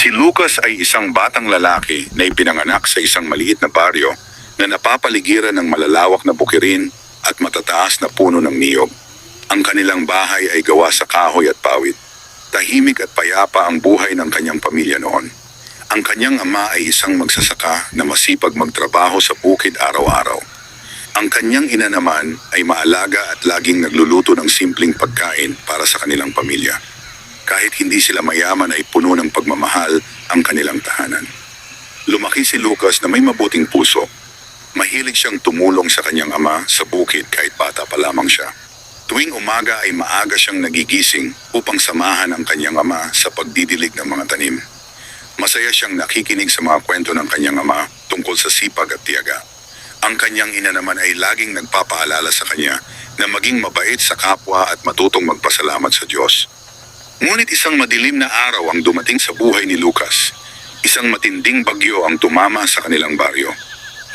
Si Lucas ay isang batang lalaki na ipinanganak sa isang maliit na baryo na napapaligiran ng malalawak na bukirin at matataas na puno ng niyog. Ang kanilang bahay ay gawa sa kahoy at pawid. Tahimik at payapa ang buhay ng kanyang pamilya noon. Ang kanyang ama ay isang magsasaka na masipag magtrabaho sa bukid araw-araw. Ang kanyang ina naman ay maalaga at laging nagluluto ng simpleng pagkain para sa kanilang pamilya. Kahit hindi sila mayaman ay puno ng pagmamahal ang kanilang tahanan. Lumaki si Lucas na may mabuting puso. Mahilig siyang tumulong sa kanyang ama sa bukid kahit bata pa lamang siya. Tuwing umaga ay maaga siyang nagigising upang samahan ang kanyang ama sa pagdidilig ng mga tanim. Masaya siyang nakikinig sa mga kwento ng kanyang ama tungkol sa sipag at tiyaga. Ang kanyang ina naman ay laging nagpapaalala sa kanya na maging mabait sa kapwa at matutong magpasalamat sa Diyos. Ngunit isang madilim na araw ang dumating sa buhay ni Lucas. Isang matinding bagyo ang tumama sa kanilang baryo.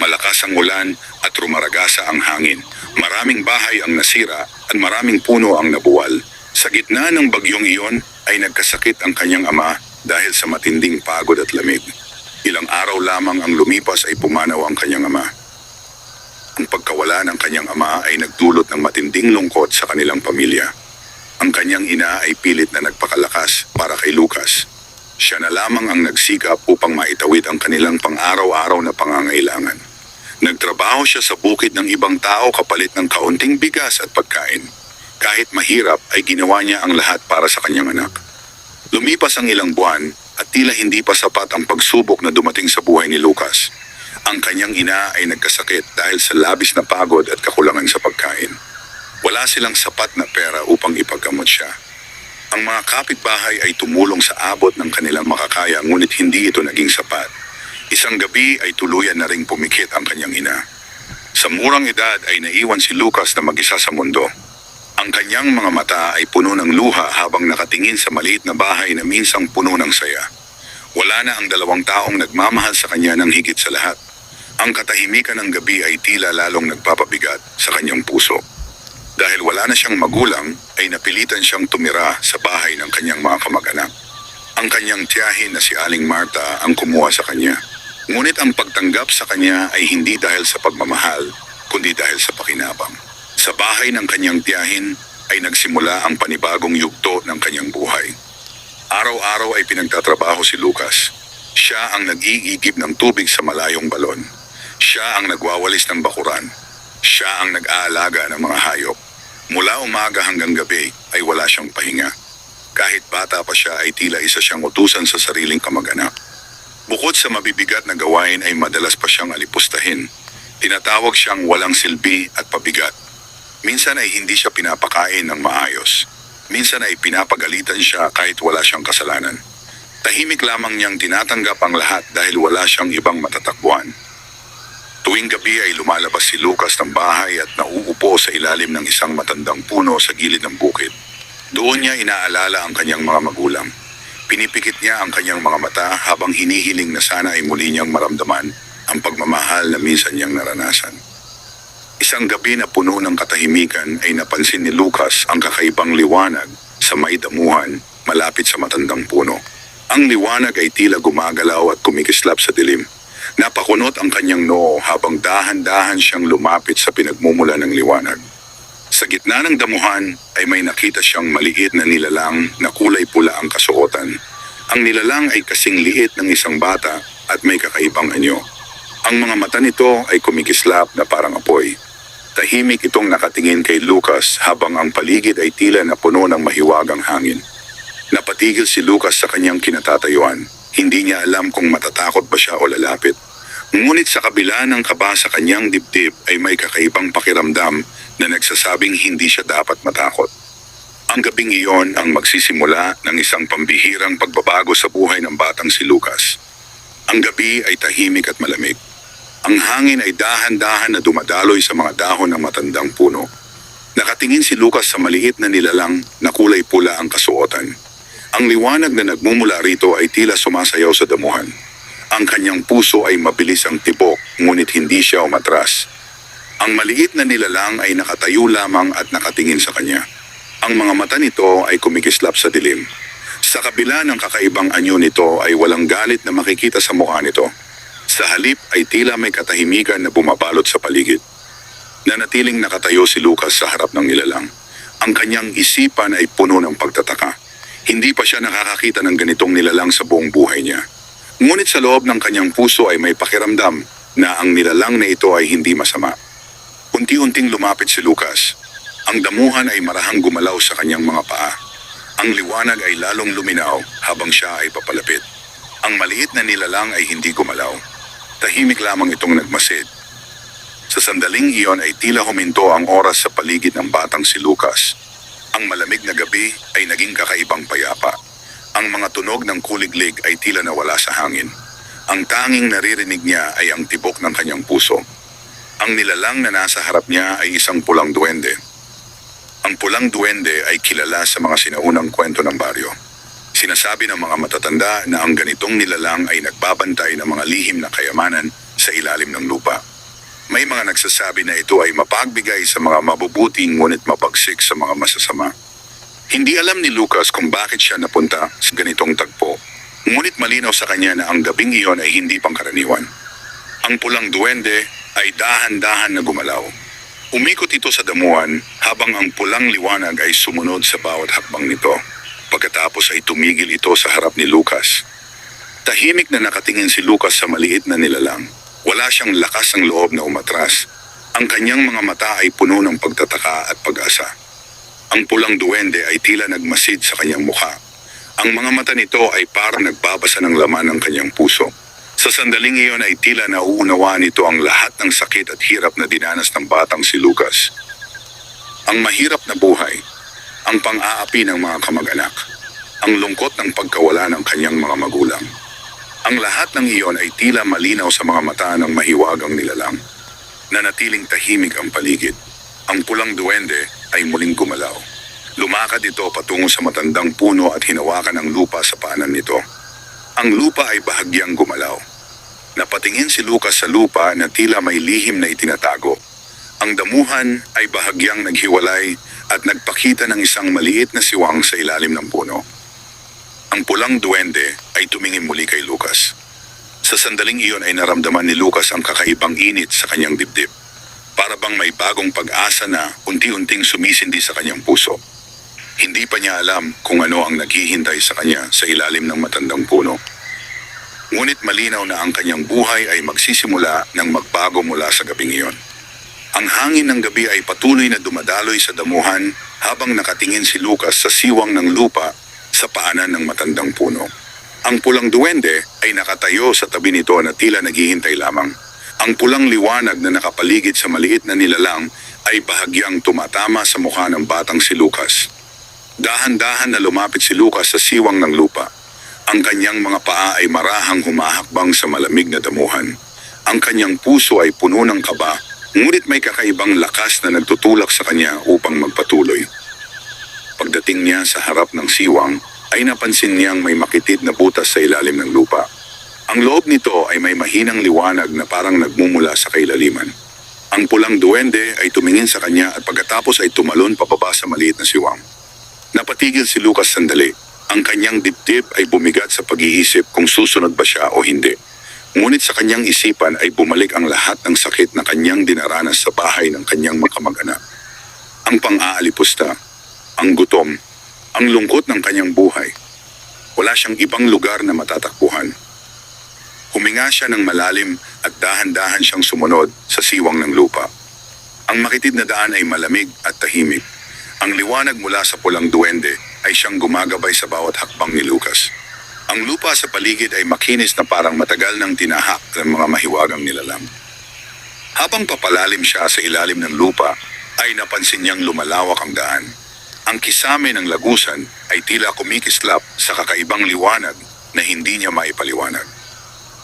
Malakas ang ulan at rumaragasa ang hangin. Maraming bahay ang nasira at maraming puno ang nabuwal. Sa gitna ng bagyong iyon ay nagkasakit ang kanyang ama dahil sa matinding pagod at lamig. Ilang araw lamang ang lumipas ay pumanaw ang kanyang ama. Ang pagkawala ng kanyang ama ay nagdulot ng matinding lungkot sa kanilang pamilya. Ang kanyang ina ay pilit na nagpakalakas para kay Lucas. Siya na lamang ang nagsikap upang maitawid ang kanilang pang-araw-araw na pangangailangan. Nagtrabaho siya sa bukid ng ibang tao kapalit ng kaunting bigas at pagkain. Kahit mahirap ay ginawa niya ang lahat para sa kanyang anak. Lumipas ang ilang buwan at tila hindi pa sapat ang pagsubok na dumating sa buhay ni Lucas. Ang kanyang ina ay nagkasakit dahil sa labis na pagod at kakulangan sa pagkain. Wala silang sapat na pera upang ipaggamot siya. Ang mga kapitbahay ay tumulong sa abot ng kanilang makakaya ngunit hindi ito naging sapat. Isang gabi ay tuluyan na ring pumikit ang kanyang ina. Sa murang edad ay naiwan si Lucas na mag-isa sa mundo. Ang kanyang mga mata ay puno ng luha habang nakatingin sa maliit na bahay na minsang puno ng saya. Wala na ang dalawang taong nagmamahal sa kanya ng higit sa lahat. Ang katahimikan ng gabi ay tila lalong nagpapabigat sa kanyang puso. Dahil wala na siyang magulang, ay napilitan siyang tumira sa bahay ng kanyang mga kamag-anak. Ang kanyang tiyahin na si Aling Marta ang kumuha sa kanya. Ngunit ang pagtanggap sa kanya ay hindi dahil sa pagmamahal, kundi dahil sa pakinabang. Sa bahay ng kanyang tiyahin ay nagsimula ang panibagong yugto ng kanyang buhay. Araw-araw ay pinagtatrabaho si Lucas. Siya ang nag-iigib ng tubig sa malayong balon. Siya ang nagwawalis ng bakuran. Siya ang nag-aalaga ng mga hayop. Mula umaga hanggang gabi ay wala siyang pahinga. Kahit bata pa siya ay tila isa siyang utusan sa sariling kamag-anak. Bukod sa mabibigat na gawain ay madalas pa siyang alipustahin. Tinatawag siyang walang silbi at pabigat. Minsan ay hindi siya pinapakain ng maayos. Minsan ay pinapagalitan siya kahit wala siyang kasalanan. Tahimik lamang niyang tinatanggap ang lahat dahil wala siyang ibang matatakbuhan. Tuwing gabi ay lumalabas si Lucas ng bahay at nauupo sa ilalim ng isang matandang puno sa gilid ng bukid. Doon niya inaalala ang kanyang mga magulang. Pinipikit niya ang kanyang mga mata habang hinihiling na sana ay muli niyang maramdaman ang pagmamahal na minsan niyang naranasan. Isang gabi na puno ng katahimikan ay napansin ni Lucas ang kakaibang liwanag sa may damuhan malapit sa matandang puno. Ang liwanag ay tila gumagalaw at kumikislap sa dilim. Napakunot ang kanyang noo habang dahan-dahan siyang lumapit sa pinagmumula ng liwanag. Sa gitna ng damuhan ay may nakita siyang maliit na nilalang na kulay pula ang kasuotan. Ang nilalang ay kasing liit ng isang bata at may kakaibang anyo. Ang mga mata nito ay kumikislap na parang apoy. Tahimik itong nakatingin kay Lucas habang ang paligid ay tila na puno ng mahiwagang hangin. Napatigil si Lucas sa kanyang kinatatayuan. Hindi niya alam kung matatakot ba siya o lalapit. Ngunit sa kabila ng kaba sa kanyang dibdib ay may kakaibang pakiramdam na nagsasabing hindi siya dapat matakot. Ang gabing iyon ang magsisimula ng isang pambihirang pagbabago sa buhay ng batang si Lucas. Ang gabi ay tahimik at malamig. Ang hangin ay dahan-dahan na dumadaloy sa mga dahon ng matandang puno. Nakatingin si Lucas sa maliit na nilalang na kulay pula ang kasuotan. Ang liwanag na nagmumula rito ay tila sumasayaw sa damuhan. Ang kanyang puso ay mabilis ang tibok, ngunit hindi siya umatras. Ang maliit na nilalang ay nakatayo lamang at nakatingin sa kanya. Ang mga mata nito ay kumikislap sa dilim. Sa kabila ng kakaibang anyo nito ay walang galit na makikita sa mukha nito. Sa halip ay tila may katahimikan na bumabalot sa paligid. Nanatiling nakatayo si Lucas sa harap ng nilalang. Ang kanyang isipan ay puno ng pagtataka. Hindi pa siya nakakakita ng ganitong nilalang sa buong buhay niya. Ngunit sa loob ng kanyang puso ay may pakiramdam na ang nilalang na ito ay hindi masama. Unti-unting lumapit si Lucas. Ang damuhan ay marahang gumalaw sa kanyang mga paa. Ang liwanag ay lalong luminaw habang siya ay papalapit. Ang maliit na nilalang ay hindi gumalaw. Tahimik lamang itong nagmasid. Sa sandaling iyon ay tila huminto ang oras sa paligid ng batang si Lucas. Ang malamig na gabi ay naging kakaibang payapa. Ang mga tunog ng kuliglig ay tila nawala sa hangin. Ang tanging naririnig niya ay ang tibok ng kanyang puso. Ang nilalang na nasa harap niya ay isang pulang duwende. Ang pulang duwende ay kilala sa mga sinaunang kwento ng baryo. Sinasabi ng mga matatanda na ang ganitong nilalang ay nagbabantay ng mga lihim na kayamanan sa ilalim ng lupa. May mga nagsasabi na ito ay mapagbigay sa mga mabubuting ngunit mapagsik sa mga masasama. Hindi alam ni Lucas kung bakit siya napunta sa ganitong tagpo. Ngunit malinaw sa kanya na ang gabing iyon ay hindi pangkaraniwan. Ang pulang duwende ay dahan-dahan na gumalaw. Umikot ito sa damuhan habang ang pulang liwanag ay sumunod sa bawat hakbang nito. Pagkatapos ay tumigil ito sa harap ni Lucas. Tahimik na nakatingin si Lucas sa maliit na nilalang. Wala siyang lakas ng loob na umatras. Ang kanyang mga mata ay puno ng pagtataka at pag-asa. Ang pulang duwende ay tila nagmasid sa kanyang mukha. Ang mga mata nito ay parang nagbabasa ng laman ng kanyang puso. Sa sandaling iyon ay tila nauunawaan nito ang lahat ng sakit at hirap na dinanas ng batang si Lucas. Ang mahirap na buhay, ang pang-aapi ng mga kamag-anak, ang lungkot ng pagkawala ng kanyang mga magulang. Ang lahat ng iyon ay tila malinaw sa mga mata ng mahiwagang nilalang. Nanatiling tahimik ang paligid. Ang pulang duwende ay muling gumalaw. Lumakad ito patungo sa matandang puno at hinawakan ang lupa sa paanan nito. Ang lupa ay bahagyang gumalaw. Napatingin si Lucas sa lupa na tila may lihim na itinatago. Ang damuhan ay bahagyang naghiwalay at nagpakita ng isang maliit na siwang sa ilalim ng puno. Ang pulang duwende ay tumingin muli kay Lucas. Sa sandaling iyon ay naramdaman ni Lucas ang kakaibang init sa kanyang dibdib. Para bang may bagong pag-asa na unti-unting sumisindi sa kanyang puso. Hindi pa niya alam kung ano ang naghihintay sa kanya sa ilalim ng matandang puno. Ngunit malinaw na ang kanyang buhay ay magsisimula ng magbago mula sa gabing iyon. Ang hangin ng gabi ay patuloy na dumadaloy sa damuhan habang nakatingin si Lucas sa siwang ng lupa sa paanan ng matandang puno. Ang pulang duwende ay nakatayo sa tabi nito na tila naghihintay lamang. Ang pulang liwanag na nakapaligid sa maliit na nilalang ay bahagyang tumatama sa mukha ng batang si Lucas. Dahan-dahan na lumapit si Lucas sa siwang ng lupa. Ang kanyang mga paa ay marahang humahakbang sa malamig na damuhan. Ang kanyang puso ay puno ng kaba, ngunit may kakaibang lakas na nagtutulak sa kanya upang magpatuloy. Pagdating niya sa harap ng siwang, ay napansin niyang may makitid na butas sa ilalim ng lupa. Ang loob nito ay may mahinang liwanag na parang nagmumula sa kailaliman. Ang pulang duwende ay tumingin sa kanya at pagkatapos ay tumalon pababa sa maliit na siwang. Napatigil si Lucas sandali. Ang kanyang dibdib ay bumigat sa pag-iisip kung susunod ba siya o hindi. Ngunit sa kanyang isipan ay bumalik ang lahat ng sakit na kanyang dinaranas sa bahay ng kanyang mga kamag-anak. Ang pang-aalipusta, ang gutom, ang lungkot ng kanyang buhay. Wala siyang ibang lugar na matatakbuhan. Huminga siya ng malalim at dahan-dahan siyang sumunod sa siwang ng lupa. Ang makitid na daan ay malamig at tahimik. Ang liwanag mula sa pulang duwende ay siyang gumagabay sa bawat hakbang ni Lucas. Ang lupa sa paligid ay makinis na parang matagal nang tinahak ng mga mahiwagang nilalang. Habang papalalim siya sa ilalim ng lupa, ay napansin niyang lumalawak ang daan. Ang kisame ng lagusan ay tila kumikislap sa kakaibang liwanag na hindi niya maipaliwanag.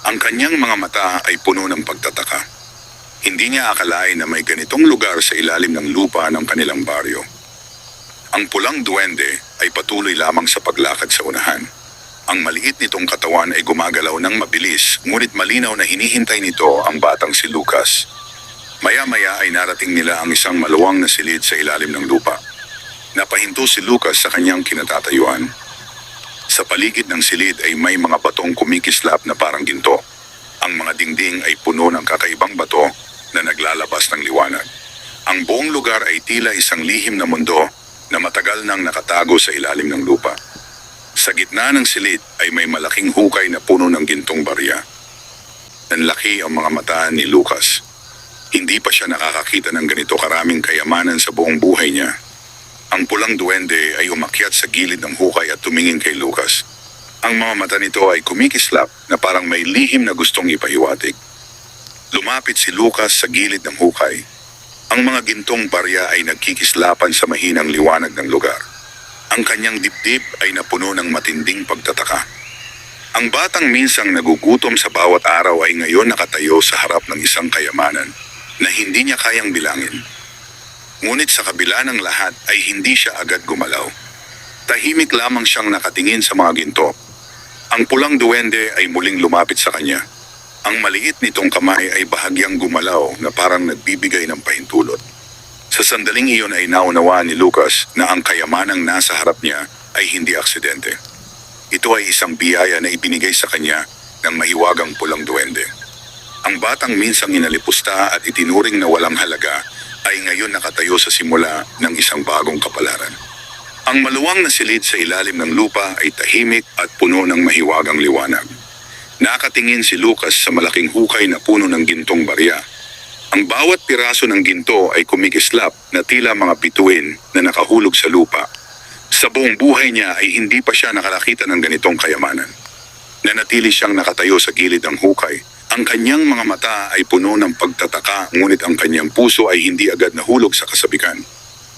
Ang kanyang mga mata ay puno ng pagtataka. Hindi niya akalain na may ganitong lugar sa ilalim ng lupa ng kanilang baryo. Ang pulang duwende ay patuloy lamang sa paglakad sa unahan. Ang maliit nitong katawan ay gumagalaw ng mabilis, ngunit malinaw na hinihintay nito ang batang si Lucas. Maya-maya ay narating nila ang isang maluwang na silid sa ilalim ng lupa. Napahinto si Lucas sa kanyang kinatatayuan. Sa paligid ng silid ay may mga batong kumikislap na parang ginto. Ang mga dingding ay puno ng kakaibang bato na naglalabas ng liwanag. Ang buong lugar ay tila isang lihim na mundo na matagal nang nakatago sa ilalim ng lupa. Sa gitna ng silid ay may malaking hukay na puno ng gintong barya. Nanlaki ang mga mata ni Lucas. Hindi pa siya nakakakita ng ganito karaming kayamanan sa buong buhay niya. Ang pulang duwende ay umakyat sa gilid ng hukay at tumingin kay Lucas. Ang mga mata nito ay kumikislap na parang may lihim na gustong ipahiwatig. Lumapit si Lucas sa gilid ng hukay. Ang mga gintong barya ay nagkikislapan sa mahinang liwanag ng lugar. Ang kanyang dibdib ay napuno ng matinding pagtataka. Ang batang minsang nagugutom sa bawat araw ay ngayon nakatayo sa harap ng isang kayamanan na hindi niya kayang bilangin. Ngunit sa kabila ng lahat ay hindi siya agad gumalaw. Tahimik lamang siyang nakatingin sa mga ginto. Ang pulang duwende ay muling lumapit sa kanya. Ang maliit nitong kamay ay bahagyang gumalaw na parang nagbibigay ng pahintulot. Sa sandaling iyon ay naunawaan ni Lucas na ang kayamanang nasa harap niya ay hindi aksidente. Ito ay isang biyaya na ibinigay sa kanya ng mahiwagang pulang duwende. Ang batang minsang inalipusta at itinuring na walang halaga ay ngayon nakatayo sa simula ng isang bagong kapalaran. Ang maluwang na silid sa ilalim ng lupa ay tahimik at puno ng mahiwagang liwanag. Nakatingin si Lucas sa malaking hukay na puno ng gintong barya. Ang bawat piraso ng ginto ay kumikislap na tila mga bituin na nakahulog sa lupa. Sa buong buhay niya ay hindi pa siya nakakita ng ganitong kayamanan. Nanatili siyang nakatayo sa gilid ng hukay. Ang kanyang mga mata ay puno ng pagtataka, ngunit ang kanyang puso ay hindi agad nahulog sa kasabikan.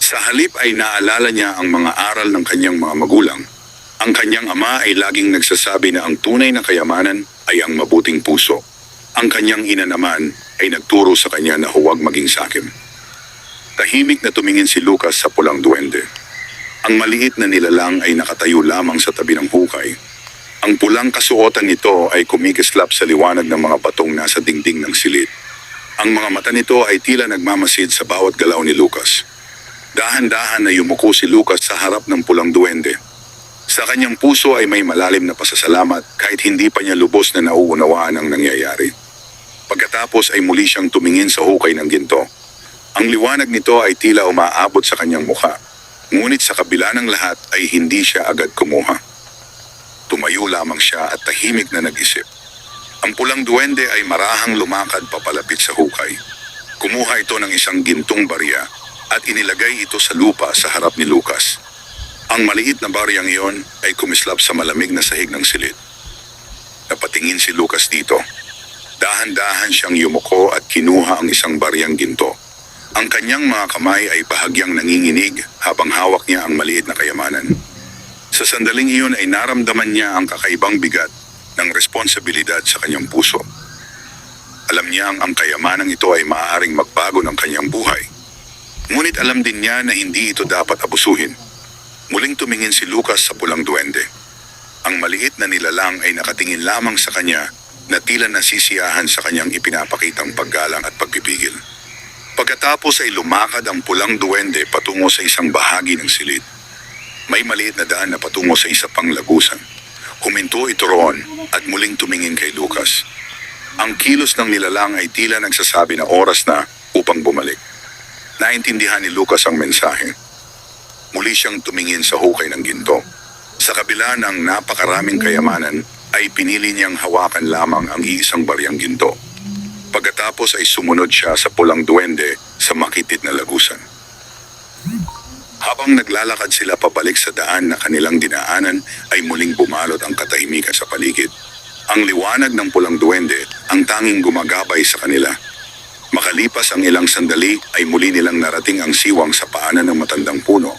Sa halip ay naalala niya ang mga aral ng kanyang mga magulang. Ang kanyang ama ay laging nagsasabi na ang tunay na kayamanan ay ang mabuting puso. Ang kanyang ina naman ay nagturo sa kanya na huwag maging sakim. Tahimik na tumingin si Lucas sa pulang duwende. Ang maliit na nilalang ay nakatayo lamang sa tabi ng hukay. Ang pulang kasuotan nito ay kumikislap sa liwanag ng mga batong nasa dingding ng silid. Ang mga mata nito ay tila nagmamasid sa bawat galaw ni Lucas. Dahan-dahan na yumuko si Lucas sa harap ng pulang duwende. Sa kanyang puso ay may malalim na pasasalamat kahit hindi pa niya lubos na nauunawaan ang nangyayari. Pagkatapos ay muli siyang tumingin sa hukay ng ginto. Ang liwanag nito ay tila umaabot sa kanyang mukha. Ngunit sa kabila ng lahat ay hindi siya agad kumuha. Tumayo lamang siya at tahimik na nag-isip. Ang pulang duwende ay marahang lumakad papalapit sa hukay. Kumuha ito ng isang gintong barya at inilagay ito sa lupa sa harap ni Lucas. Ang maliit na baryang iyon ay kumislap sa malamig na sahig ng silid. Napatingin si Lucas dito. Dahan-dahan siyang yumuko at kinuha ang isang baryang ginto. Ang kanyang mga kamay ay bahagyang nanginginig habang hawak niya ang maliit na kayamanan. Sa sandaling iyon ay naramdaman niya ang kakaibang bigat ng responsibilidad sa kanyang puso. Alam niya ang kayamanang ito ay maaaring magbago ng kanyang buhay. Ngunit alam din niya na hindi ito dapat abusuhin. Muling tumingin si Lucas sa pulang duwende. Ang maliit na nilalang ay nakatingin lamang sa kanya na tila nasisiyahan sa kanyang ipinapakitang paggalang at pagpipigil. Pagkatapos ay lumakad ang pulang duwende patungo sa isang bahagi ng silid. May maliit na daan na patungo sa isa pang lagusan. Huminto ito roon at muling tumingin kay Lucas. Ang kilos ng nilalang ay tila nagsasabi na oras na upang bumalik. Naintindihan ni Lucas ang mensahe. Muli siyang tumingin sa hukay ng ginto. Sa kabila ng napakaraming kayamanan, ay pinili niyang hawakan lamang ang iisang baryang ginto. Pagkatapos ay sumunod siya sa pulang duwende sa makitid na lagusan. Habang naglalakad sila pabalik sa daan na kanilang dinaanan, ay muling bumalot ang katahimikan sa paligid. Ang liwanag ng pulang duwende ang tanging gumagabay sa kanila. Makalipas ang ilang sandali ay muli nilang narating ang siwang sa paanan ng matandang puno.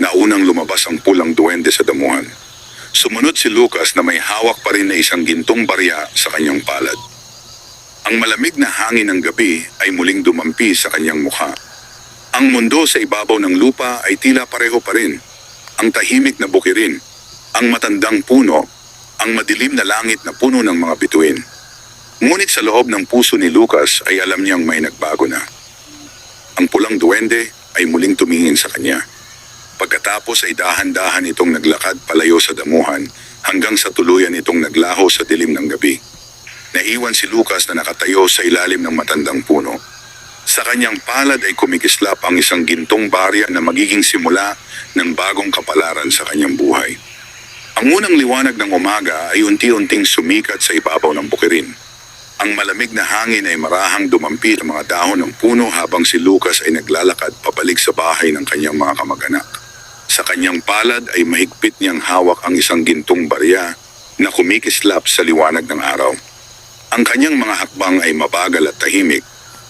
Naunang lumabas ang pulang duwende sa damuhan. Sumunod si Lucas na may hawak pa rin na isang gintong barya sa kanyang palad. Ang malamig na hangin ng gabi ay muling dumampi sa kanyang mukha. Ang mundo sa ibabaw ng lupa ay tila pareho pa rin. Ang tahimik na bukirin, ang matandang puno, ang madilim na langit na puno ng mga bituin. Ngunit sa loob ng puso ni Lucas ay alam niyang may nagbago na. Ang pulang duwende ay muling tumingin sa kanya. Pagkatapos ay dahan-dahan itong naglakad palayo sa damuhan hanggang sa tuluyan itong naglaho sa dilim ng gabi. Naiwan si Lucas na nakatayo sa ilalim ng matandang puno. Sa kanyang palad ay kumikislap ang isang gintong barya na magiging simula ng bagong kapalaran sa kanyang buhay. Ang unang liwanag ng umaga ay unti-unting sumikat sa ibabaw ng bukirin. Ang malamig na hangin ay marahang dumampi ang mga dahon ng puno habang si Lucas ay naglalakad pabalik sa bahay ng kanyang mga kamag-anak. Sa kanyang palad ay mahigpit niyang hawak ang isang gintong barya na kumikislap sa liwanag ng araw. Ang kanyang mga hakbang ay mabagal at tahimik.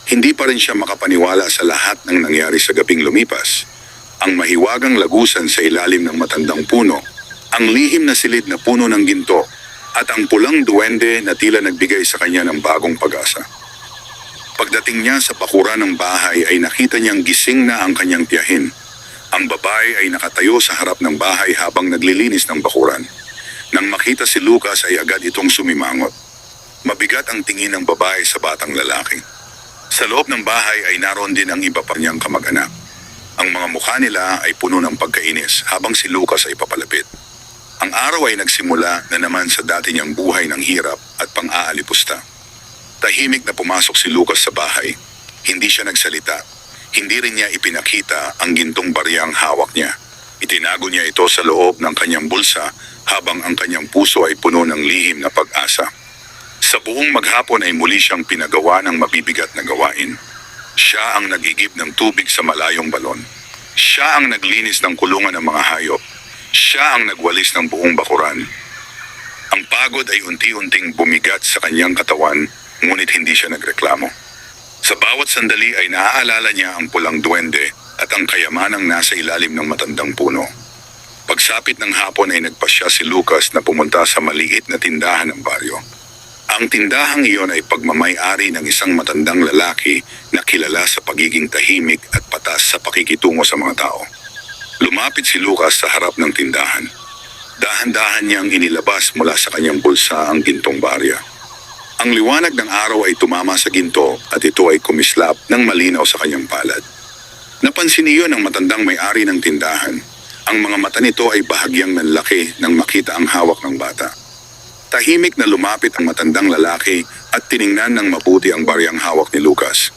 Hindi pa rin siya makapaniwala sa lahat ng nangyari sa gabing lumipas. Ang mahiwagang lagusan sa ilalim ng matandang puno, ang lihim na silid na puno ng ginto, at ang pulang duwende na tila nagbigay sa kanya ng bagong pag-asa. Pagdating niya sa bakuran ng bahay ay nakita niyang gising na ang kanyang tiyahin. Ang babae ay nakatayo sa harap ng bahay habang naglilinis ng bakuran. Nang makita si Lucas ay agad itong sumimangot. Mabigat ang tingin ng babae sa batang lalaki. Sa loob ng bahay ay naroon din ang iba pa niyang kamag-anak. Ang mga mukha nila ay puno ng pagkainis habang si Lucas ay papalapit. Ang araw ay nagsimula na naman sa dati niyang buhay ng hirap at pang-aalipusta. Tahimik na pumasok si Lucas sa bahay. Hindi siya nagsalita. Hindi rin niya ipinakita ang gintong baryang hawak niya. Itinago niya ito sa loob ng kanyang bulsa habang ang kanyang puso ay puno ng lihim na pag-asa. Sa buong maghapon ay muli siyang pinagawa ng mabibigat na gawain. Siya ang nagigib ng tubig sa malayong balon. Siya ang naglinis ng kulungan ng mga hayop. Siya ang nagwalis ng buong bakuran. Ang pagod ay unti-unting bumigat sa kanyang katawan, ngunit hindi siya nagreklamo. Sa bawat sandali ay naaalala niya ang pulang duwende at ang kayamanang nasa ilalim ng matandang puno. Pagsapit ng hapon ay nagpasya si Lucas na pumunta sa maliit na tindahan ng baryo. Ang tindahang iyon ay pagmamay-ari ng isang matandang lalaki na kilala sa pagiging tahimik at patas sa pakikitungo sa mga tao. Lumapit si Lucas sa harap ng tindahan. Dahan-dahan niyang inilabas mula sa kanyang bulsa ang gintong barya. Ang liwanag ng araw ay tumama sa ginto at ito ay kumislap ng malinaw sa kanyang palad. Napansin niyo ng matandang may-ari ng tindahan. Ang mga mata nito ay bahagyang nanlaki nang makita ang hawak ng bata. Tahimik na lumapit ang matandang lalaki at tiningnan ng mabuti ang baryang hawak ni Lucas.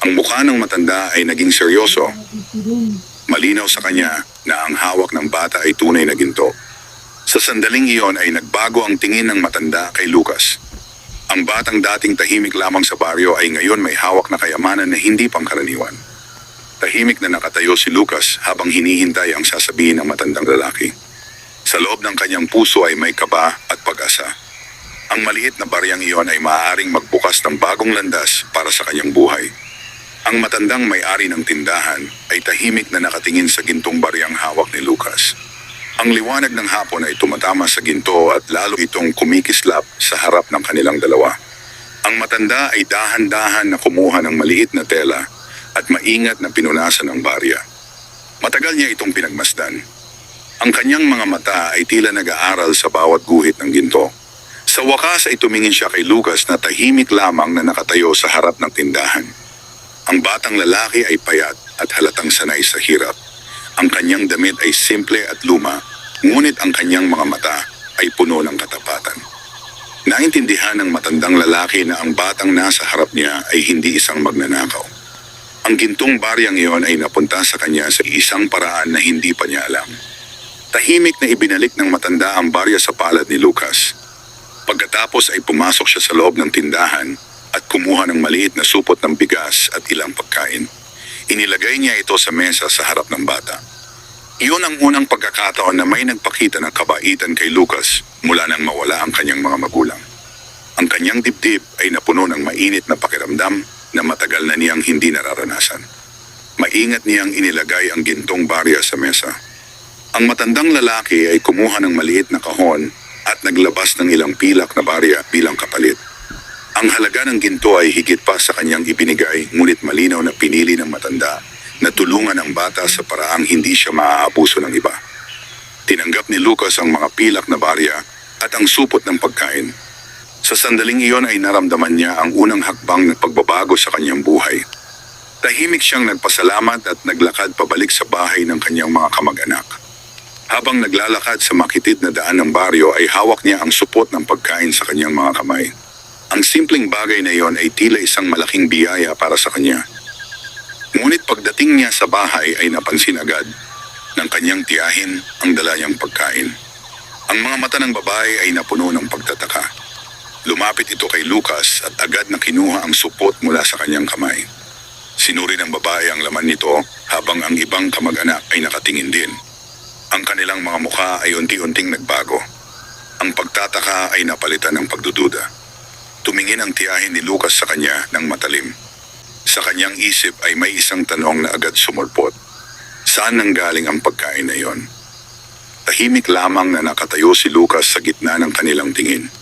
Ang mukha ng matanda ay naging seryoso. Malinaw sa kanya na ang hawak ng bata ay tunay na ginto. Sa sandaling iyon ay nagbago ang tingin ng matanda kay Lucas. Ang batang dating tahimik lamang sa baryo ay ngayon may hawak na kayamanan na hindi pangkaraniwan. Tahimik na nakatayo si Lucas habang hinihintay ang sasabihin ng matandang lalaki. Sa loob ng kanyang puso ay may kaba at pag-asa. Ang maliit na baryang iyon ay maaaring magbukas ng bagong landas para sa kanyang buhay. Ang matandang may-ari ng tindahan ay tahimik na nakatingin sa gintong baryang hawak ni Lucas. Ang liwanag ng hapon ay tumatama sa ginto at lalo itong kumikislap sa harap ng kanilang dalawa. Ang matanda ay dahan-dahan na kumuha ng maliit na tela at maingat na pinunasan ang barya. Matagal niya itong pinagmasdan. Ang kanyang mga mata ay tila nag-aaral sa bawat guhit ng ginto. Sa wakas ay tumingin siya kay Lucas na tahimik lamang na nakatayo sa harap ng tindahan. Ang batang lalaki ay payat at halatang sanay sa hirap. Ang kanyang damit ay simple at luma, ngunit ang kanyang mga mata ay puno ng katapatan. Naintindihan ng matandang lalaki na ang batang nasa harap niya ay hindi isang magnanakaw. Ang gintong baryang iyon ay napunta sa kanya sa isang paraan na hindi pa niya alam. Tahimik na ibinalik ng matanda ang barya sa palad ni Lucas. Pagkatapos ay pumasok siya sa loob ng tindahan at kumuha ng maliit na supot ng bigas at ilang pagkain. Inilagay niya ito sa mesa sa harap ng bata. Iyon ang unang pagkakataon na may nagpakita ng kabaitan kay Lucas mula nang mawala ang kanyang mga magulang. Ang kanyang dibdib ay napuno ng mainit na pakiramdam na matagal na niyang hindi nararanasan. Maingat niyang inilagay ang gintong barya sa mesa. Ang matandang lalaki ay kumuha ng maliit na kahon at naglabas ng ilang pilak na barya bilang kapalit. Ang halaga ng ginto ay higit pa sa kanyang ibinigay, ngunit malinaw na pinili ng matanda na tulungan ang bata sa paraang hindi siya maaabuso ng iba. Tinanggap ni Lucas ang mga pilak na barya at ang supot ng pagkain. Sa sandaling iyon ay naramdaman niya ang unang hakbang ng pagbabago sa kanyang buhay. Tahimik siyang nagpasalamat at naglakad pabalik sa bahay ng kanyang mga kamag-anak. Habang naglalakad sa makitid na daan ng baryo ay hawak niya ang supot ng pagkain sa kanyang mga kamay. Ang simpleng bagay na iyon ay tila isang malaking biyaya para sa kanya. Ngunit pagdating niya sa bahay ay napansin agad ng kanyang tiyahin ang dala niyang pagkain. Ang mga mata ng babae ay napuno ng pagtataka. Lumapit ito kay Lucas at agad na kinuha ang supot mula sa kanyang kamay. Sinuri ng babae ang laman nito habang ang ibang kamag-anak ay nakatingin din. Ang kanilang mga mukha ay unti-unting nagbago. Ang pagtataka ay napalitan ng pagdududa. Tumingin ang tiyahin ni Lucas sa kanya ng matalim. Sa kanyang isip ay may isang tanong na agad sumulpot. Saan nanggaling ang pagkain na iyon? Tahimik lamang na nakatayo si Lucas sa gitna ng kanilang tingin.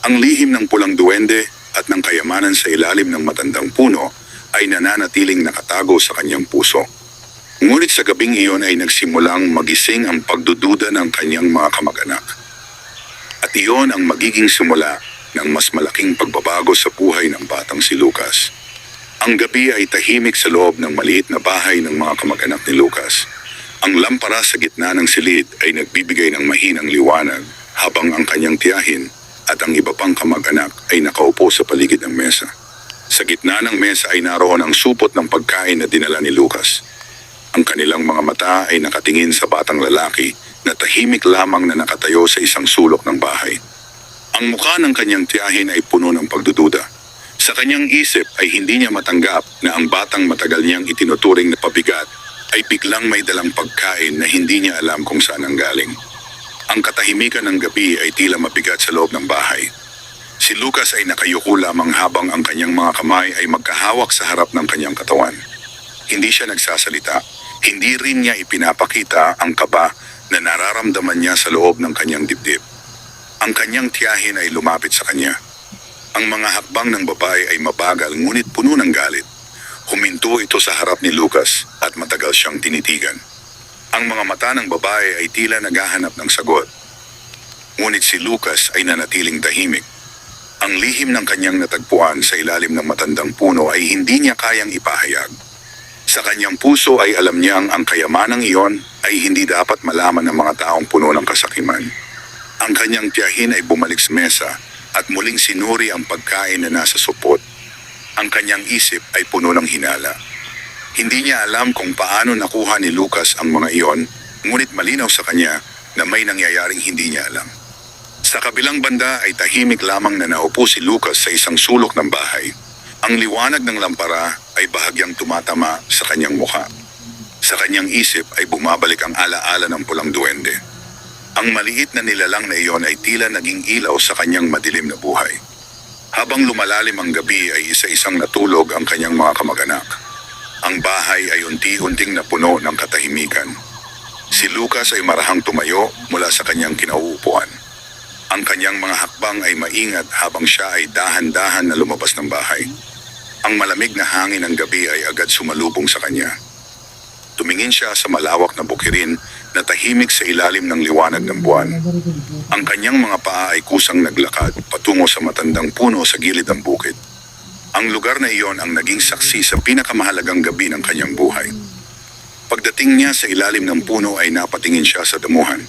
Ang lihim ng pulang duwende at ng kayamanan sa ilalim ng matandang puno ay nananatiling nakatago sa kanyang puso. Ngunit sa gabing iyon ay nagsimulang magising ang pagdududa ng kanyang mga kamag-anak. At iyon ang magiging simula ng mas malaking pagbabago sa buhay ng batang si Lucas. Ang gabi ay tahimik sa loob ng maliit na bahay ng mga kamag-anak ni Lucas. Ang lampara sa gitna ng silid ay nagbibigay ng mahinang liwanag habang ang kanyang tiyahin at ang iba pang kamag-anak ay nakaupo sa paligid ng mesa. Sa gitna ng mesa ay naroon ang supot ng pagkain na dinala ni Lucas. Ang kanilang mga mata ay nakatingin sa batang lalaki na tahimik lamang na nakatayo sa isang sulok ng bahay. Ang mukha ng kanyang tiyahin ay puno ng pagdududa. Sa kanyang isip ay hindi niya matanggap na ang batang matagal niyang itinuturing na pabigat ay biglang may dalang pagkain na hindi niya alam kung saan nanggaling. Ang katahimikan ng gabi ay tila mabigat sa loob ng bahay. Si Lucas ay nakayuko lamang habang ang kanyang mga kamay ay magkahawak sa harap ng kanyang katawan. Hindi siya nagsasalita. Hindi rin niya ipinapakita ang kaba na nararamdaman niya sa loob ng kanyang dibdib. Ang kanyang tiyahin ay lumapit sa kanya. Ang mga hakbang ng babae ay mabagal ngunit puno ng galit. Huminto ito sa harap ni Lucas at matagal siyang tinitigan. Ang mga mata ng babae ay tila naghahanap ng sagot. Ngunit si Lucas ay nanatiling tahimik. Ang lihim ng kanyang natagpuan sa ilalim ng matandang puno ay hindi niya kayang ipahayag. Sa kanyang puso ay alam niyang ang kayamanang iyon ay hindi dapat malaman ng mga taong puno ng kasakiman. Ang kanyang tiyahin ay bumalik sa mesa at muling sinuri ang pagkain na nasa supot. Ang kanyang isip ay puno ng hinala. Hindi niya alam kung paano nakuha ni Lucas ang mga iyon, ngunit malinaw sa kanya na may nangyayaring hindi niya alam. Sa kabilang banda ay tahimik lamang na naupo si Lucas sa isang sulok ng bahay. Ang liwanag ng lampara ay bahagyang tumatama sa kanyang mukha. Sa kanyang isip ay bumabalik ang alaala ng pulang duwende. Ang maliit na nilalang na iyon ay tila naging ilaw sa kanyang madilim na buhay. Habang lumalalim ang gabi ay isa-isang natulog ang kanyang mga kamag-anak. Ang bahay ay unti-unting napuno ng katahimikan. Si Lucas ay marahang tumayo mula sa kanyang kinauupuan. Ang kanyang mga hakbang ay maingat habang siya ay dahan-dahan na lumabas ng bahay. Ang malamig na hangin ng gabi ay agad sumalubong sa kanya. Tumingin siya sa malawak na bukirin na tahimik sa ilalim ng liwanag ng buwan. Ang kanyang mga paa ay kusang naglakad patungo sa matandang puno sa gilid ng bukid. Ang lugar na iyon ang naging saksi sa pinakamahalagang gabi ng kanyang buhay. Pagdating niya sa ilalim ng puno ay napatingin siya sa damuhan.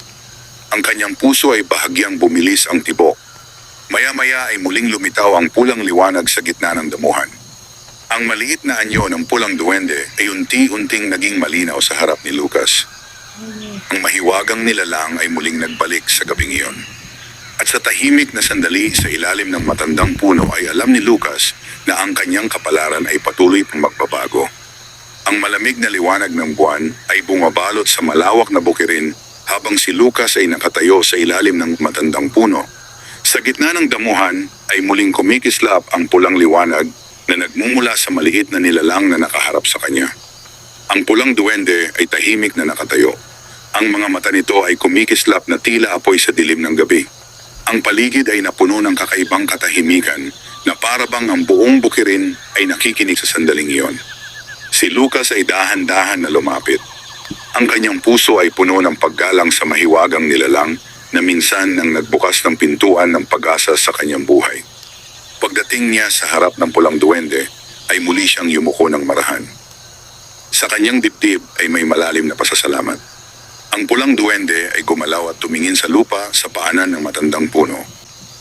Ang kanyang puso ay bahagyang bumilis ang tibok. Maya-maya ay muling lumitaw ang pulang liwanag sa gitna ng damuhan. Ang maliit na anyo ng pulang duwende ay unti-unting naging malinaw sa harap ni Lucas. Ang mahiwagang nilalang ay muling nagbalik sa gabing iyon. At sa tahimik na sandali sa ilalim ng matandang puno ay alam ni Lucas na ang kanyang kapalaran ay patuloy pang magbabago. Ang malamig na liwanag ng buwan ay bumabalot sa malawak na bukirin habang si Lucas ay nakatayo sa ilalim ng matandang puno. Sa gitna ng damuhan ay muling kumikislap ang pulang liwanag na nagmumula sa maliit na nilalang na nakaharap sa kanya. Ang pulang duwende ay tahimik na nakatayo. Ang mga mata nito ay kumikislap na tila apoy sa dilim ng gabi. Ang paligid ay napuno ng kakaibang katahimikan na parabang ang buong bukirin ay nakikinig sa sandaling iyon. Si Lucas ay dahan-dahan na lumapit. Ang kanyang puso ay puno ng paggalang sa mahiwagang nilalang na minsan nang nagbukas ng pintuan ng pag-asa sa kanyang buhay. Pagdating niya sa harap ng pulang duwende, ay muli siyang yumuko ng marahan. Sa kanyang dibdib ay may malalim na pasasalamat. Ang pulang duwende ay gumalaw at tumingin sa lupa sa paanan ng matandang puno.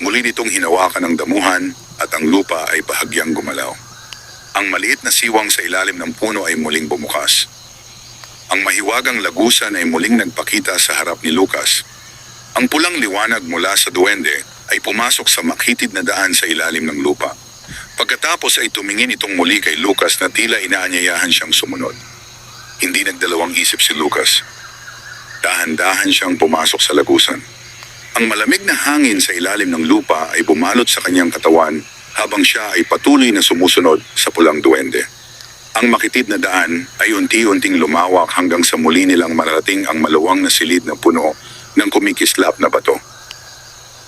Muli nitong hinawakan ng damuhan at ang lupa ay bahagyang gumalaw. Ang maliit na siwang sa ilalim ng puno ay muling bumukas. Ang mahiwagang lagusan ay muling nagpakita sa harap ni Lucas. Ang pulang liwanag mula sa duwende ay pumasok sa makitid na daan sa ilalim ng lupa. Pagkatapos ay tumingin itong muli kay Lucas na tila inaanyayahan siyang sumunod. Hindi nagdalawang isip si Lucas. Dahan-dahan siyang pumasok sa lagusan. Ang malamig na hangin sa ilalim ng lupa ay bumalot sa kanyang katawan habang siya ay patuloy na sumusunod sa pulang duwende. Ang makitid na daan ay unti-unting lumawak hanggang sa muli nilang mararating ang maluwang na silid na puno ng kumikislap na bato.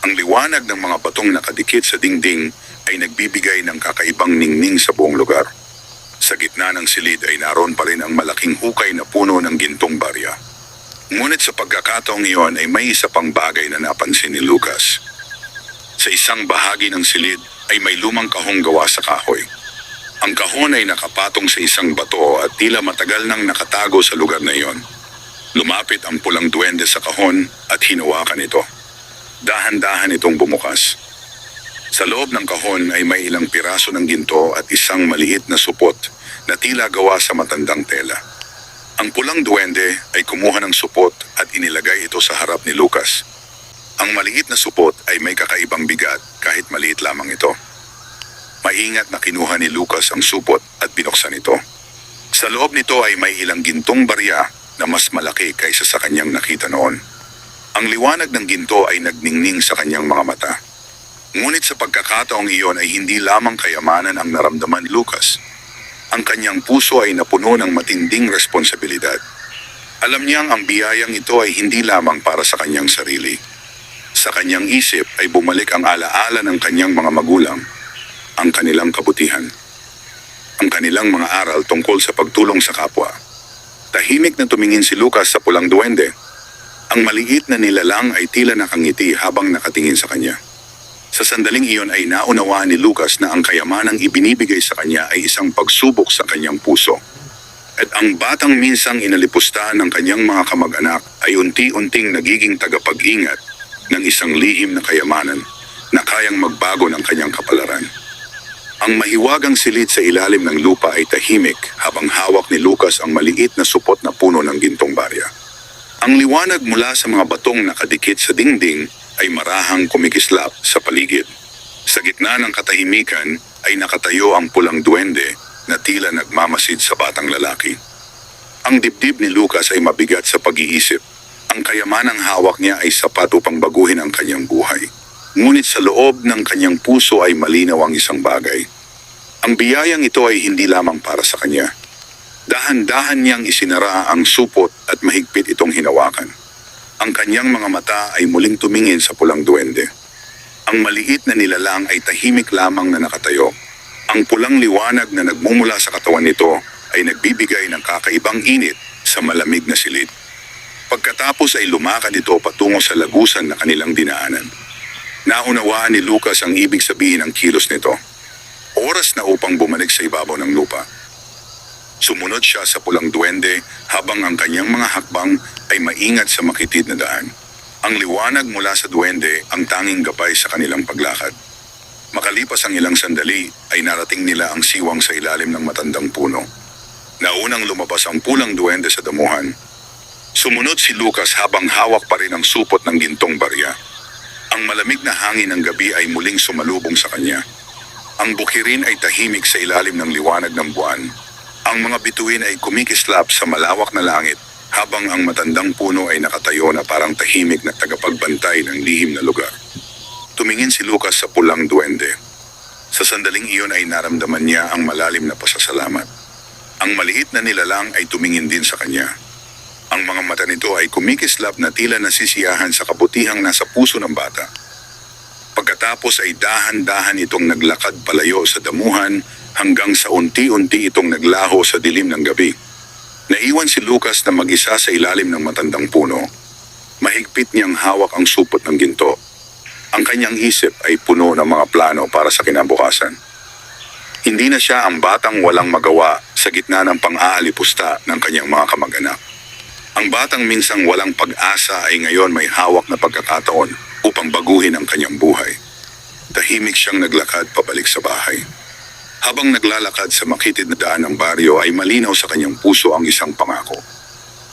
Ang liwanag ng mga batong nakadikit sa dingding ay nagbibigay ng kakaibang ningning sa buong lugar. Sa gitna ng silid ay naroon pa rin ang malaking hukay na puno ng gintong barya. Ngunit sa pagkakataong iyon ay may isa pang bagay na napansin ni Lucas. Sa isang bahagi ng silid ay may lumang kahong gawa sa kahoy. Ang kahon ay nakapatong sa isang bato at tila matagal nang nakatago sa lugar na iyon. Lumapit ang pulang duwende sa kahon at hinawakan ito. Dahan-dahan itong bumukas. Sa loob ng kahon ay may ilang piraso ng ginto at isang maliit na supot na tila gawa sa matandang tela. Ang pulang duwende ay kumuha ng supot at inilagay ito sa harap ni Lucas. Ang maliit na supot ay may kakaibang bigat kahit maliit lamang ito. Maingat na kinuha ni Lucas ang supot at binuksan ito. Sa loob nito ay may ilang gintong barya na mas malaki kaysa sa kanyang nakita noon. Ang liwanag ng ginto ay nagningning sa kanyang mga mata. Ngunit sa pagkakataong iyon ay hindi lamang kayamanan ang naramdaman Lucas. Ang kanyang puso ay napuno ng matinding responsibilidad. Alam niyang ang biyayang ito ay hindi lamang para sa kanyang sarili. Sa kanyang isip ay bumalik ang alaala ng kanyang mga magulang, ang kanilang kabutihan, ang kanilang mga aral tungkol sa pagtulong sa kapwa. Tahimik na tumingin si Lucas sa pulang duwende. Ang maliit na nilalang ay tila nakangiti habang nakatingin sa kanya. Sa sandaling iyon ay naunawaan ni Lucas na ang kayamanang ibinibigay sa kanya ay isang pagsubok sa kanyang puso. At ang batang minsang inalipustahan ng kanyang mga kamag-anak ay unti-unting nagiging tagapag-ingat ng isang lihim na kayamanan na kayang magbago ng kanyang kapalaran. Ang mahiwagang silid sa ilalim ng lupa ay tahimik habang hawak ni Lucas ang maliit na supot na puno ng gintong barya. Ang liwanag mula sa mga batong nakadikit sa dingding ay marahang kumikislap sa paligid. Sa gitna ng katahimikan ay nakatayo ang pulang duwende na tila nagmamasid sa batang lalaki. Ang dibdib ni Lucas ay mabigat sa pag-iisip. Ang kayamanang hawak niya ay sapat upang baguhin ang kanyang buhay. Ngunit sa loob ng kanyang puso ay malinaw ang isang bagay. Ang biyayang ito ay hindi lamang para sa kanya. Dahan-dahan niyang isinara ang supot at mahigpit itong hinawakan. Ang kanyang mga mata ay muling tumingin sa pulang duwende. Ang maliit na nilalang ay tahimik lamang na nakatayo. Ang pulang liwanag na nagmumula sa katawan nito ay nagbibigay ng kakaibang init sa malamig na silid. Pagkatapos ay lumakad ito patungo sa lagusan na kanilang dinaanan. Naunawaan ni Lucas ang ibig sabihin ng kilos nito. Oras na upang bumalik sa ibabaw ng lupa. Sumunod siya sa pulang duwende habang ang kanyang mga hakbang ay maingat sa makitid na daan. Ang liwanag mula sa duwende ang tanging gabay sa kanilang paglakad. Makalipas ang ilang sandali ay narating nila ang siwang sa ilalim ng matandang puno. Naunang lumabas ang pulang duwende sa damuhan. Sumunod si Lucas habang hawak pa rin ang supot ng gintong barya. Ang malamig na hangin ng gabi ay muling sumalubong sa kanya. Ang bukirin ay tahimik sa ilalim ng liwanag ng buwan. Ang mga bituin ay kumikislap sa malawak na langit habang ang matandang puno ay nakatayo na parang tahimik na tagapagbantay ng lihim na lugar. Tumingin si Lucas sa pulang duwende. Sa sandaling iyon ay naramdaman niya ang malalim na pasasalamat. Ang maliit na nilalang ay tumingin din sa kanya. Ang mga mata nito ay kumikislap na tila nasisiyahan sa kabutihang nasa puso ng bata. Pagkatapos ay dahan-dahan itong naglakad palayo sa damuhan hanggang sa unti-unti itong naglaho sa dilim ng gabi. Naiwan si Lucas na mag-isa sa ilalim ng matandang puno. Mahigpit niyang hawak ang supot ng ginto. Ang kanyang isip ay puno ng mga plano para sa kinabukasan. Hindi na siya ang batang walang magawa sa gitna ng pang-aalipusta ng kanyang mga kamag-anak. Ang batang minsang walang pag-asa ay ngayon may hawak na pagkakataon upang baguhin ang kanyang buhay. Tahimik siyang naglakad pabalik sa bahay. Habang naglalakad sa makitid na daan ng baryo ay malinaw sa kanyang puso ang isang pangako.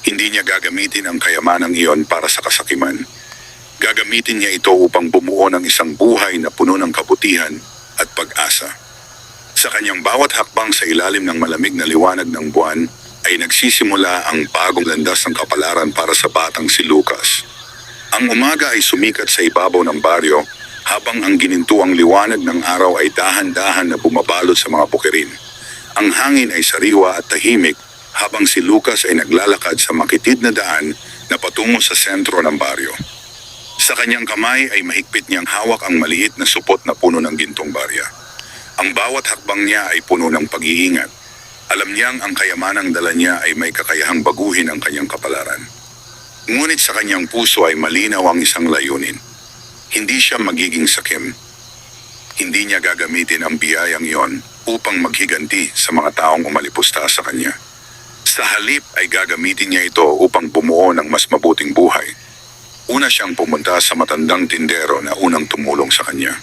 Hindi niya gagamitin ang kayamanang iyon para sa kasakiman. Gagamitin niya ito upang bumuo ng isang buhay na puno ng kabutihan at pag-asa. Sa kanyang bawat hakbang sa ilalim ng malamig na liwanag ng buwan ay nagsisimula ang bagong landas ng kapalaran para sa batang si Lucas. Ang umaga ay sumikat sa ibabaw ng baryo habang ang ginintuang liwanag ng araw ay dahan-dahan na bumabalot sa mga bukirin. Ang hangin ay sariwa at tahimik habang si Lucas ay naglalakad sa makitid na daan na patungo sa sentro ng baryo. Sa kanyang kamay ay mahigpit niyang hawak ang maliit na supot na puno ng gintong barya. Ang bawat hakbang niya ay puno ng pag-iingat. Alam niyang ang kayamanang dala niya ay may kakayahang baguhin ang kanyang kapalaran. Ngunit sa kanyang puso ay malinaw ang isang layunin. Hindi siya magiging sakim. Hindi niya gagamitin ang biyayang iyon upang maghiganti sa mga taong umalipusta sa kanya. Sa halip ay gagamitin niya ito upang bumuo ng mas mabuting buhay. Una siyang pumunta sa matandang tindero na unang tumulong sa kanya.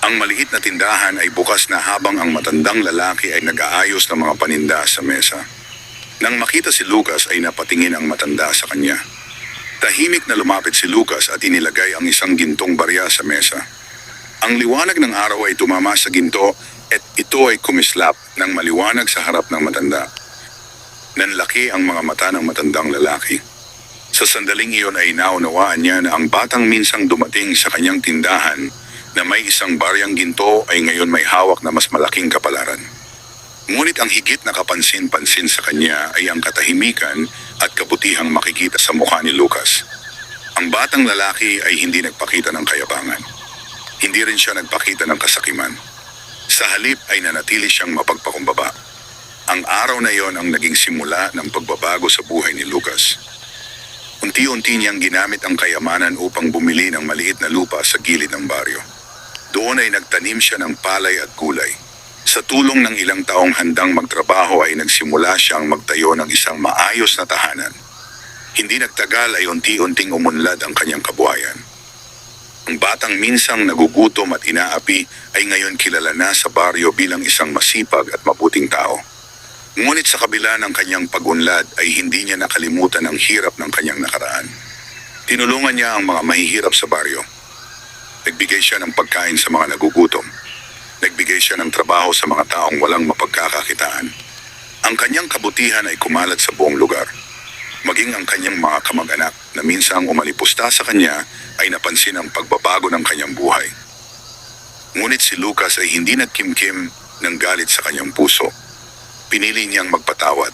Ang maliit na tindahan ay bukas na habang ang matandang lalaki ay nag-aayos ng mga paninda sa mesa. Nang makita si Lucas ay napatingin ang matanda sa kanya. Tahimik na lumapit si Lucas at inilagay ang isang gintong barya sa mesa. Ang liwanag ng araw ay tumama sa ginto at ito ay kumislap ng maliwanag sa harap ng matanda. Nanlaki ang mga mata ng matandang lalaki. Sa sandaling iyon ay naunawaan niya na ang batang minsang dumating sa kanyang tindahan na may isang baryang ginto ay ngayon may hawak na mas malaking kapalaran. Ngunit ang higit na kapansin-pansin sa kanya ay ang katahimikan at kabutihang makikita sa mukha ni Lucas. Ang batang lalaki ay hindi nagpakita ng kayabangan. Hindi rin siya nagpakita ng kasakiman. Sa halip ay nanatili siyang mapagpakumbaba. Ang araw na iyon ang naging simula ng pagbabago sa buhay ni Lucas. Unti-unti niyang ginamit ang kayamanan upang bumili ng maliit na lupa sa gilid ng baryo. Doon ay nagtanim siya ng palay at gulay. Sa tulong ng ilang taong handang magtrabaho ay nagsimula siyang magtayo ng isang maayos na tahanan. Hindi nagtagal ay unti-unting umunlad ang kanyang kabuhayan. Ang batang minsang nagugutom at inaapi ay ngayon kilala na sa baryo bilang isang masipag at mabuting tao. Ngunit sa kabila ng kanyang pagunlad ay hindi niya nakalimutan ang hirap ng kanyang nakaraan. Tinulungan niya ang mga mahihirap sa baryo. Nagbigay siya ng pagkain sa mga nagugutom. Nagbigay siya ng trabaho sa mga taong walang mapagkakakitaan. Ang kanyang kabutihan ay kumalat sa buong lugar. Maging ang kanyang mga kamag-anak na minsang umalipusta sa kanya ay napansin ang pagbabago ng kanyang buhay. Ngunit si Lucas ay hindi nagkimkim ng galit sa kanyang puso. Pinili niyang magpatawad.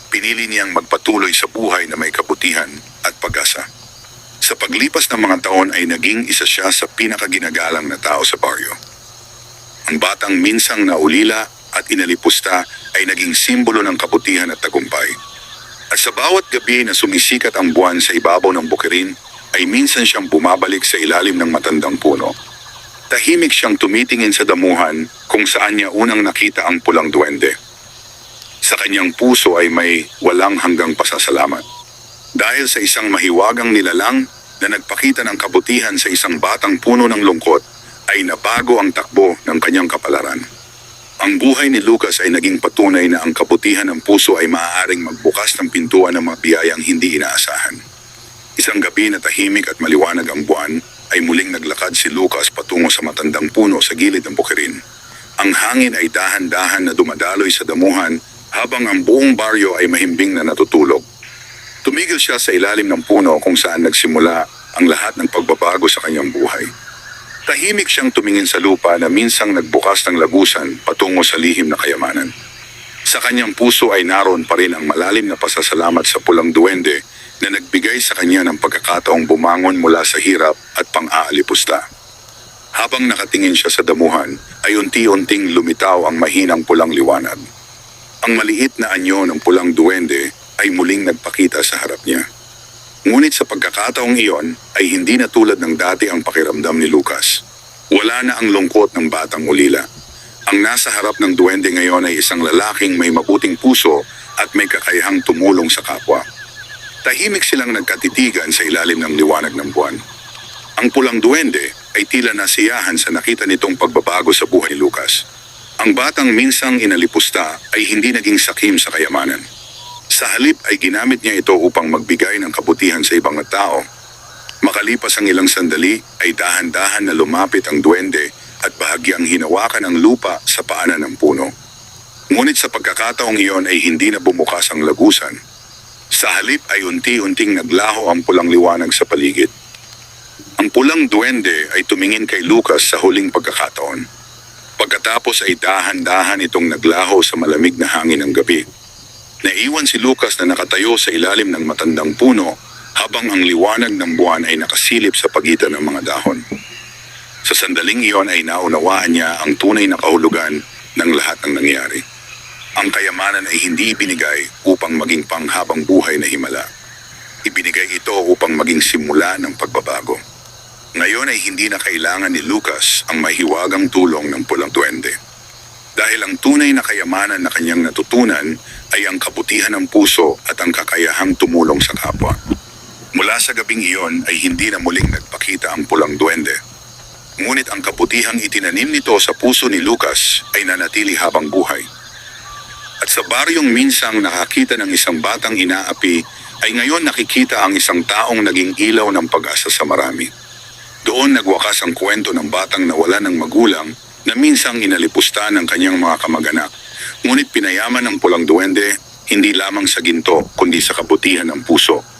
Pinili niyang magpatuloy sa buhay na may kabutihan at pag-asa. Sa paglipas ng mga taon ay naging isa siya sa pinakaginagalang na tao sa baryo. Ang batang minsang naulila at inalipusta ay naging simbolo ng kabutihan at tagumpay. At sa bawat gabi na sumisikat ang buwan sa ibabaw ng bukirin, ay minsan siyang bumabalik sa ilalim ng matandang puno. Tahimik siyang tumitingin sa damuhan kung saan niya unang nakita ang pulang duwende. Sa kanyang puso ay may walang hanggang pasasalamat. Dahil sa isang mahiwagang nilalang na nagpakita ng kabutihan sa isang batang puno ng lungkot, ay nabago ang takbo ng kanyang kapalaran. Ang buhay ni Lucas ay naging patunay na ang kabutihan ng puso ay maaaring magbukas ng pintuan ng mga biyayang hindi inaasahan. Isang gabi na tahimik at maliwanag ang buwan, ay muling naglakad si Lucas patungo sa matandang puno sa gilid ng bukirin. Ang hangin ay dahan-dahan na dumadaloy sa damuhan habang ang buong baryo ay mahimbing na natutulog. Tumigil siya sa ilalim ng puno kung saan nagsimula ang lahat ng pagbabago sa kanyang buhay. Tahimik siyang tumingin sa lupa na minsang nagbukas ng lagusan patungo sa lihim na kayamanan. Sa kanyang puso ay naroon pa rin ang malalim na pasasalamat sa pulang duwende na nagbigay sa kanya ng pagkakataong bumangon mula sa hirap at pang-aalipusta. Habang nakatingin siya sa damuhan, ay unti-unting lumitaw ang mahinang pulang liwanag. Ang maliit na anyo ng pulang duwende ay muling nagpakita sa harap niya. Ngunit sa pagkakataong iyon ay hindi na tulad ng dati ang pakiramdam ni Lucas. Wala na ang lungkot ng batang ulila. Ang nasa harap ng duwende ngayon ay isang lalaking may mabuting puso at may kakayahang tumulong sa kapwa. Tahimik silang nagkatitigan sa ilalim ng liwanag ng buwan. Ang pulang duwende ay tila nasiyahan sa nakita nitong pagbabago sa buhay ni Lucas. Ang batang minsang inalipusta ay hindi naging sakim sa kayamanan. Sa halip ay ginamit niya ito upang magbigay ng kabutihan sa ibang tao. Makalipas ang ilang sandali ay dahan-dahan na lumapit ang duwende at bahagyang hinawakan ang lupa sa paanan ng puno. Ngunit sa pagkakataong iyon ay hindi na bumukas ang lagusan. Sa halip ay unti-unting naglaho ang pulang liwanag sa paligid. Ang pulang duwende ay tumingin kay Lucas sa huling pagkakataon. Pagkatapos ay dahan-dahan itong naglaho sa malamig na hangin ng gabi. Naiwan si Lucas na nakatayo sa ilalim ng matandang puno habang ang liwanag ng buwan ay nakasilip sa pagitan ng mga dahon. Sa sandaling iyon ay naunawaan niya ang tunay na kahulugan ng lahat ng nangyari. Ang kayamanan ay hindi ibinigay upang maging panghabang buhay na himala. Ibinigay ito upang maging simula ng pagbabago. Ngayon ay hindi na kailangan ni Lucas ang mahiwagang tulong ng pulang duwende. Dahil ang tunay na kayamanan na kanyang natutunan ay ang kabutihan ng puso at ang kakayahang tumulong sa kapwa. Mula sa gabing iyon ay hindi na muling nagpakita ang pulang duwende. Ngunit ang kabutihang itinanim nito sa puso ni Lucas ay nanatili habang buhay. At sa baryong minsang nakakita ng isang batang inaapi, ay ngayon nakikita ang isang taong naging ilaw ng pag-asa sa marami. Doon nagwakas ang kwento ng batang nawala ng magulang na minsang inalipusta ng kanyang mga kamag-anak. Ngunit pinayaman ng pulang duwende, hindi lamang sa ginto kundi sa kabutihan ng puso.